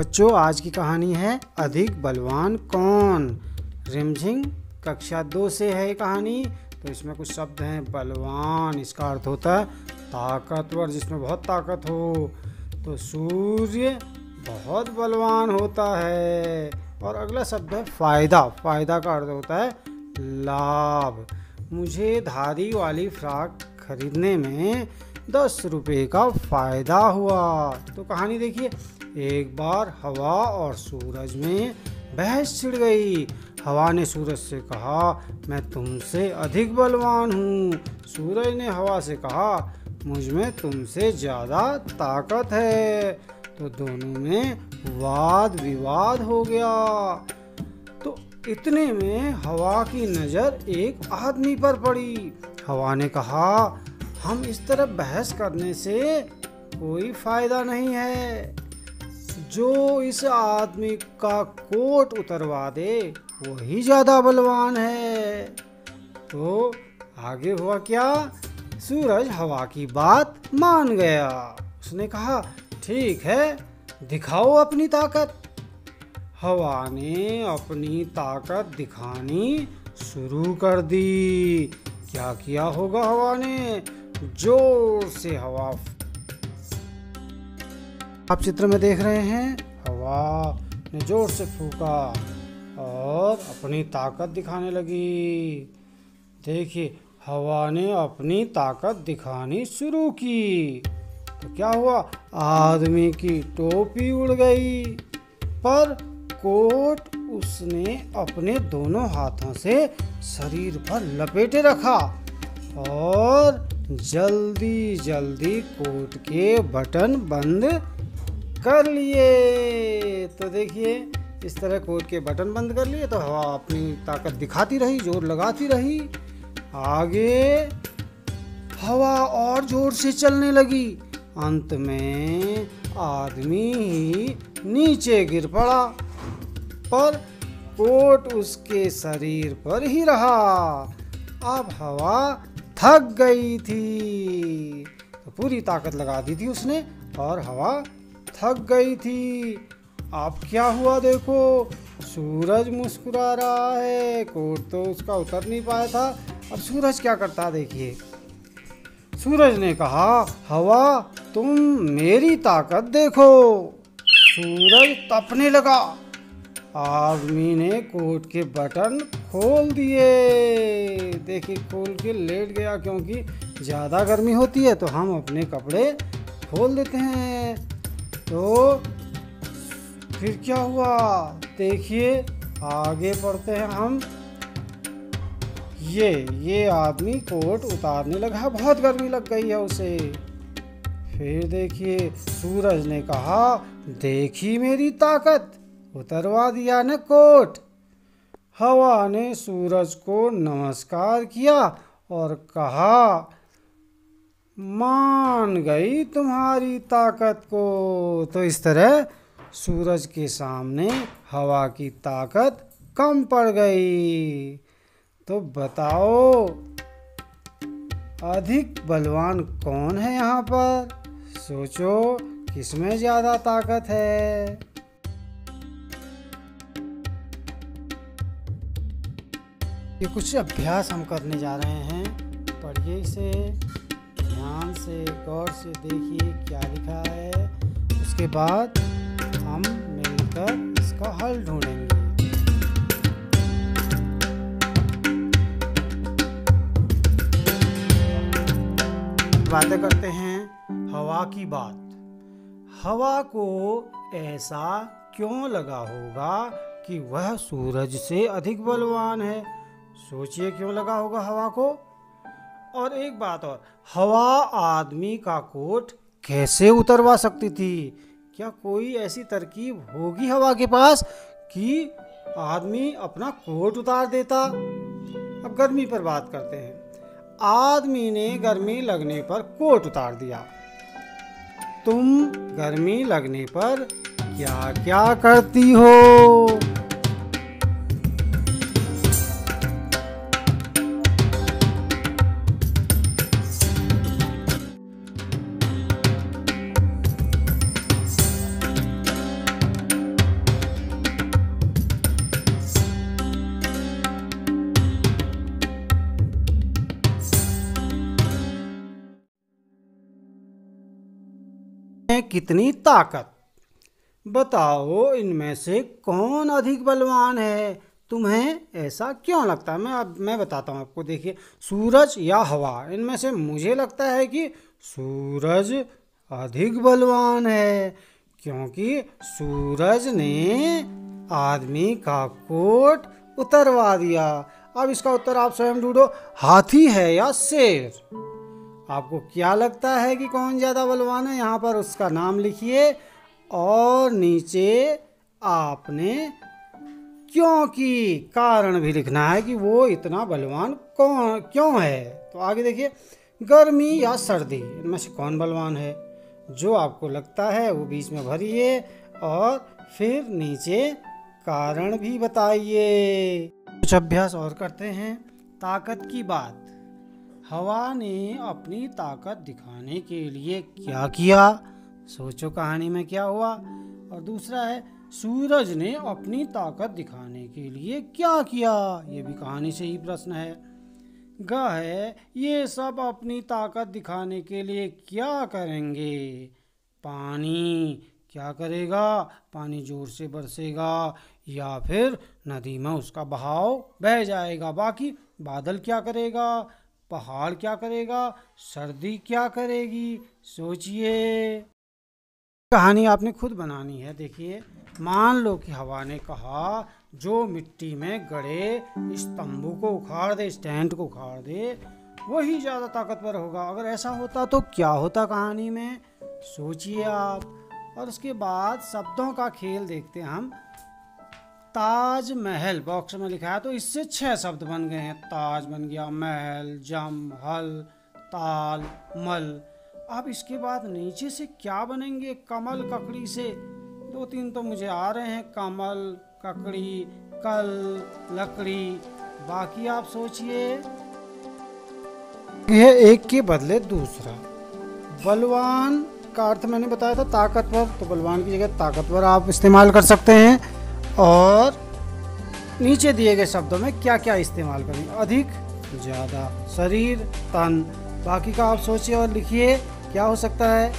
बच्चों, आज की कहानी है अधिक बलवान कौन। रिमझिम कक्षा 2 से है ये कहानी। तो इसमें कुछ शब्द हैं। बलवान, इसका अर्थ होता है ताकतवर, जिसमें बहुत ताकत हो। तो सूर्य बहुत बलवान होता है। और अगला शब्द है फायदा। फायदा का अर्थ होता है लाभ। मुझे धारी वाली फ्रॉक खरीदने में 10 रुपये का फ़ायदा हुआ। तो कहानी देखिए। एक बार हवा और सूरज में बहस छिड़ गई। हवा ने सूरज से कहा, मैं तुमसे अधिक बलवान हूँ। सूरज ने हवा से कहा, मुझ में तुमसे ज़्यादा ताकत है। तो दोनों में वाद विवाद हो गया। तो इतने में हवा की नज़र एक आदमी पर पड़ी। हवा ने कहा, हम इस तरह बहस करने से कोई फायदा नहीं है। जो इस आदमी का कोट उतरवा दे वही ज़्यादा बलवान है। तो आगे हुआ क्या? सूरज हवा की बात मान गया। उसने कहा, ठीक है, दिखाओ अपनी ताकत। हवा ने अपनी ताकत दिखानी शुरू कर दी। क्या किया होगा हवा ने? जोर से हवा, आप चित्र में देख रहे हैं, हवा ने जोर से फूंका और अपनी ताकत दिखाने लगी। देखिए, हवा ने अपनी ताकत दिखानी शुरू की। तो क्या हुआ? आदमी की टोपी उड़ गई, पर कोट उसने अपने दोनों हाथों से शरीर पर लपेटे रखा और जल्दी जल्दी कोट के बटन बंद कर लिए। तो देखिए, इस तरह कोट के बटन बंद कर लिए। तो हवा अपनी ताकत दिखाती रही, जोर लगाती रही। आगे हवा और जोर से चलने लगी। अंत में आदमी ही नीचे गिर पड़ा, पर कोट उसके शरीर पर ही रहा। अब हवा थक गई थी। तो पूरी ताकत लगा दी थी उसने और हवा थक गई थी। अब क्या हुआ देखो, सूरज मुस्कुरा रहा है। कोट तो उसका उतर नहीं पाया था। अब सूरज क्या करता देखिए। सूरज ने कहा, हवा तुम मेरी ताकत देखो। सूरज तपने लगा। आदमी ने कोट के बटन खोल दिए। देखिए, खोल के लेट गया, क्योंकि ज़्यादा गर्मी होती है तो हम अपने कपड़े खोल देते हैं। तो फिर क्या हुआ देखिए, आगे बढ़ते हैं हम। ये आदमी कोट उतारने लगा, बहुत गर्मी लग गई है उसे। फिर देखिए, सूरज ने कहा, देखी मेरी ताकत, उतरवा दिया न कोट। हवा ने सूरज को नमस्कार किया और कहा, मान गई तुम्हारी ताकत को। तो इस तरह सूरज के सामने हवा की ताकत कम पड़ गई। तो बताओ, अधिक बलवान कौन है यहाँ पर? सोचो, किसमें ज़्यादा ताकत है? ये कुछ अभ्यास हम करने जा रहे हैं। पढ़िए इसे ध्यान से, गौर से देखिए क्या लिखा है। उसके बाद हम मिलकर इसका हल ढूंढेंगे। बातें करते हैं हवा की बात। हवा को ऐसा क्यों लगा होगा कि वह सूरज से अधिक बलवान है? सोचिए, क्यों लगा होगा हवा को। और एक बात और, हवा आदमी का कोट कैसे उतरवा सकती थी? क्या कोई ऐसी तरकीब होगी हवा के पास कि आदमी अपना कोट उतार देता? अब गर्मी पर बात करते हैं। आदमी ने गर्मी लगने पर कोट उतार दिया। तुम गर्मी लगने पर क्या क्या करती हो? कितनी ताकत। बताओ इनमें से कौन अधिक बलवान है। तुम्हें ऐसा क्यों लगता है? मैं बताता हूँ आपको। देखिए, सूरज या हवा, इनमें से मुझे लगता है कि सूरज अधिक बलवान है, क्योंकि सूरज ने आदमी का कोट उतरवा दिया। अब इसका उत्तर आप स्वयं ढूंढो। हाथी है या शेर? आपको क्या लगता है कि कौन ज़्यादा बलवान है? यहाँ पर उसका नाम लिखिए और नीचे आपने क्योंकि कारण भी लिखना है कि वो इतना बलवान क्यों है। तो आगे देखिए, गर्मी या सर्दी, इनमें से कौन बलवान है? जो आपको लगता है वो बीच में भरिए और फिर नीचे कारण भी बताइए। कुछ अभ्यास और करते हैं। ताकत की बात। हवा ने अपनी ताकत दिखाने के लिए क्या किया? सोचो कहानी में क्या हुआ। और दूसरा है, सूरज ने अपनी ताकत दिखाने के लिए क्या किया? ये भी कहानी से ही प्रश्न है। ग है, ये सब अपनी ताकत दिखाने के लिए क्या करेंगे? पानी क्या करेगा? पानी जोर से बरसेगा या फिर नदी में उसका बहाव बह जाएगा। बाकी बादल क्या करेगा? पहाड़ क्या करेगा? सर्दी क्या करेगी? सोचिए। कहानी आपने खुद बनानी है। देखिए, मान लो कि हवा ने कहा जो मिट्टी में गड़े इस तंबू को उखाड़ दे, इस टेंट को उखाड़ दे, वही ज़्यादा ताकतवर होगा। अगर ऐसा होता तो क्या होता कहानी में? सोचिए आप। और उसके बाद शब्दों का खेल देखते हैं हम। ताजमहल बॉक्स में लिखा है तो इससे 6 शब्द बन गए हैं। ताज बन गया, महल, जम, हल, ताल, मल। अब इसके बाद नीचे से क्या बनेंगे? कमल, ककड़ी से 2-3 तो मुझे आ रहे हैं। कमल, ककड़ी, कल, लकड़ी। बाकी आप सोचिए। यह एक के बदले दूसरा। बलवान का अर्थ मैंने बताया था ताकतवर, तो बलवान की जगह ताकतवर आप इस्तेमाल कर सकते हैं। और नीचे दिए गए शब्दों में क्या क्या इस्तेमाल करें? अधिक, ज़्यादा, शरीर, तन। बाकी का आप सोचिए और लिखिए क्या हो सकता है।